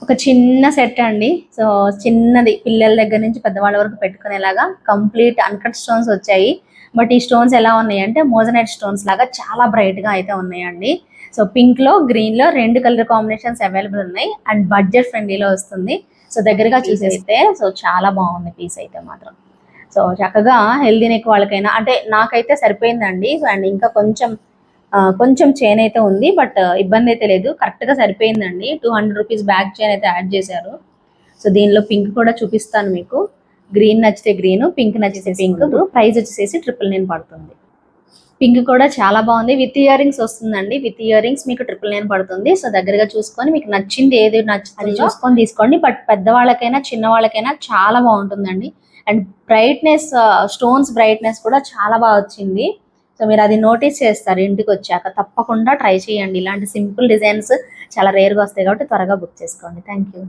ఒక చిన్న సెట్ అండి. సో చిన్నది పిల్లల దగ్గర నుంచి పెద్దవాళ్ళ వరకు పెట్టుకునేలాగా కంప్లీట్ అన్కట్ స్టోన్స్ వచ్చాయి. బట్ ఈ స్టోన్స్ ఎలా ఉన్నాయి అంటే మోజనైట్ స్టోన్స్ లాగా చాలా బ్రైట్ గా అయితే ఉన్నాయండి. సో పింక్ లో గ్రీన్ లో 2 కలర్ కాంబినేషన్స్ అవైలబుల్ ఉన్నాయి అండ్ బడ్జెట్ ఫ్రెండ్లీలో వస్తుంది. సో దగ్గరగా చూసేస్తే సో చాలా బాగుంది పీస్ అయితే మాత్రం. సో చక్కగా హెల్దీ నెక్ వాళ్ళకైనా అంటే నాకైతే సరిపోయిందండి. అండ్ ఇంకా కొంచెం చైన్ అయితే ఉంది బట్ ఇబ్బంది అయితే లేదు, కరెక్ట్ గా సరిపోయిందండి. 200 రూపీస్ బ్యాక్ చైన్ అయితే యాడ్ చేశారు. సో దీనిలో పింక్ కూడా చూపిస్తాను మీకు. గ్రీన్ నచ్చితే గ్రీన్, పింక్ నచ్చితే పింక్. ప్రైస్ వచ్చేసి 999 పడుతుంది. పింక్ కూడా చాలా బాగుంది, విత్ ఇయర్ రింగ్స్ వస్తుందండి. విత్ ఇయర్ రింగ్స్ మీకు 999 పడుతుంది. సో దగ్గరగా చూసుకొని మీకు నచ్చింది ఏది నచ్చుతుంది చూసుకొని తీసుకోండి. బట్ పెద్దవాళ్ళకైనా చిన్న వాళ్ళకైనా చాలా బాగుంటుందండి. అండ్ బ్రైట్నెస్, స్టోన్స్ బ్రైట్నెస్ కూడా చాలా బాగా వచ్చింది. సో మీరు అది నోటీస్ చేస్తారు ఇంటికి వచ్చాక. తప్పకుండా ట్రై చేయండి. ఇలాంటి సింపుల్ డిజైన్స్ చాలా రేర్గా వస్తాయి కాబట్టి త్వరగా బుక్ చేసుకోండి. Thank you.